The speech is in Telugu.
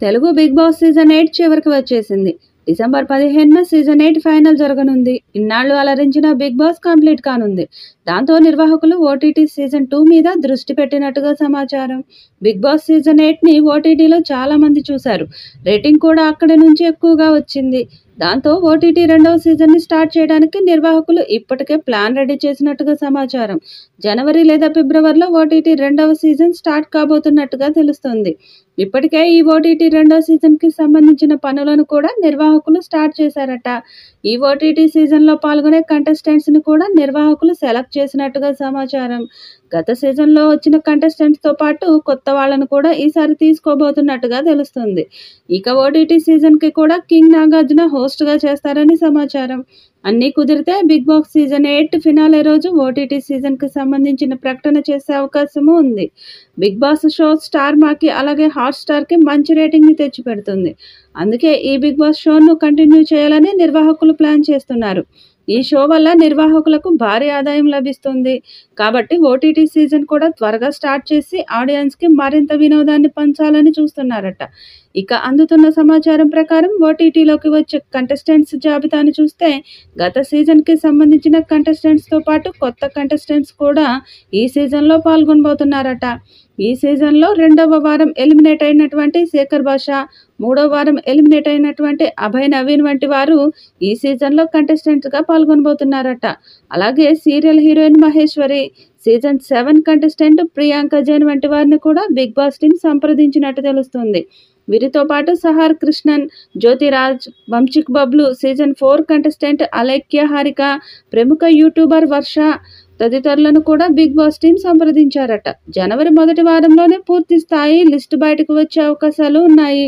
తెలుగు బిగ్ బాస్ సీజన్ 8 చివరికి వచ్చేసింది. డిసెంబర్ 15న సీజన్ 8 ఫైనల్ జరగనుంది. ఇన్నాళ్లు అలరించిన బిగ్ బాస్ కంప్లీట్ కానుంది. దాంతో నిర్వాహకులు ఓటీటీ సీజన్ 2 మీద దృష్టి పెట్టినట్టుగా సమాచారం. బిగ్ బాస్ సీజన్ 8ని ఓటీటీలో చాలా మంది చూశారు. రేటింగ్ కూడా అక్కడి నుంచి ఎక్కువగా వచ్చింది. దాంతో ఓటీటీ రెండవ సీజన్ని స్టార్ట్ చేయడానికి నిర్వాహకులు ఇప్పటికే ప్లాన్ రెడీ చేసినట్టుగా సమాచారం. జనవరి లేదా ఫిబ్రవరిలో ఓటీటీ రెండవ సీజన్ స్టార్ట్ కాబోతున్నట్టుగా తెలుస్తోంది. ఇప్పటికే ఈ ఓటీటీ రెండో సీజన్కి సంబంధించిన పనులను కూడా నిర్వాహకులు స్టార్ట్ చేశారట. ఈ ఓటీటీ సీజన్లో పాల్గొనే కంటెస్టెంట్స్ని కూడా నిర్వాహకులు సెలెక్ట్ చేసినట్టుగా సమాచారం. గత సీజన్లో వచ్చిన కంటెస్టెంట్స్తో పాటు కొత్త వాళ్లను కూడా ఈసారి తీసుకోబోతున్నట్టుగా తెలుస్తుంది. ఇక ఓటీటీ సీజన్కి కూడా కింగ్ నాగార్జున హోస్ట్గా చేస్తారని సమాచారం. అన్నీ కుదిరితే బిగ్ బాస్ సీజన్ 8 ఫినాలే రోజు ఓటీటీ సీజన్కి సంబంధించిన ప్రకటన చేసే అవకాశము ఉంది. బిగ్ బాస్ షో స్టార్ మాకి అలాగే హాట్స్టార్కి మంచి రేటింగ్ని తెచ్చిపెడుతుంది. అందుకే ఈ బిగ్ బాస్ షోను కంటిన్యూ చేయాలని నిర్వాహకులు ప్లాన్ చేస్తున్నారు. ఈ షో వల్ల నిర్వాహకులకు భారీ ఆదాయం లభిస్తుంది. కాబట్టి ఓటీటీ సీజన్ కూడా త్వరగా స్టార్ట్ చేసి ఆడియన్స్కి మరింత వినోదాన్ని పంచాలని చూస్తున్నారట. ఇక అందుతున్న సమాచారం ప్రకారం ఓటీటీలోకి వచ్చే కంటెస్టెంట్స్ జాబితాను చూస్తే గత సీజన్కి సంబంధించిన కంటెస్టెంట్స్తో పాటు కొత్త కంటెస్టెంట్స్ కూడా ఈ సీజన్లో పాల్గొనబోతున్నారట. ఈ సీజన్లో రెండవ వారం ఎలిమినేట్ అయినటువంటి శేఖర్ భాషా, మూడవ వారం ఎలిమినేట్ అయినటువంటి అభయ్ నవీన్ వంటి వారు ఈ సీజన్లో కంటెస్టెంట్స్గా పాల్గొనబోతున్నారట. అలాగే serial heroine Maheshwari, season 7 contestant Priyanka Jain వంటి వారిని కూడా బిగ్ బాస్ టీం సంప్రదించినట్టు తెలుస్తుంది. వీరితో పాటు సహార్ కృష్ణన్, జ్యోతిరాజ్, వంశిక్ బబ్లు, సీజన్ 4 కంటెస్టెంట్ అలేఖ్య హారిక, ప్రముఖ యూట్యూబర్ వర్ష తదితరులను కూడా బిగ్ బాస్ టీం సంప్రదించారట. జనవరి మొదటి వారంలోనే పూర్తి స్థాయి లిస్టు బయటకు వచ్చే అవకాశాలు ఉన్నాయి.